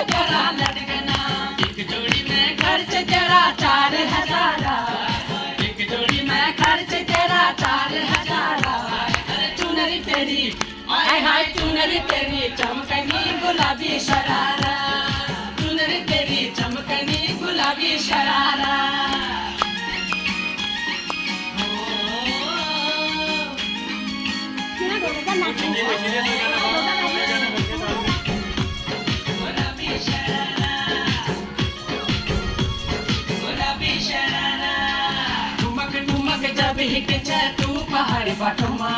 तेरा लटकना, एक जोड़ी में खर्च तेरा 4,000, एक जोड़ी में खर्च तेरा 4,000। अरे चुनरी तेरी आय हाय चुनरी तेरी चमकनी गुलाबी शरारा, चुनरी तेरी चमकनी गुलाबी शरारा। गुलाबी शरारा, गुलाबी शरारा। ठुमक ठुमक जब हिकचे तू पहाड़ बटुमा,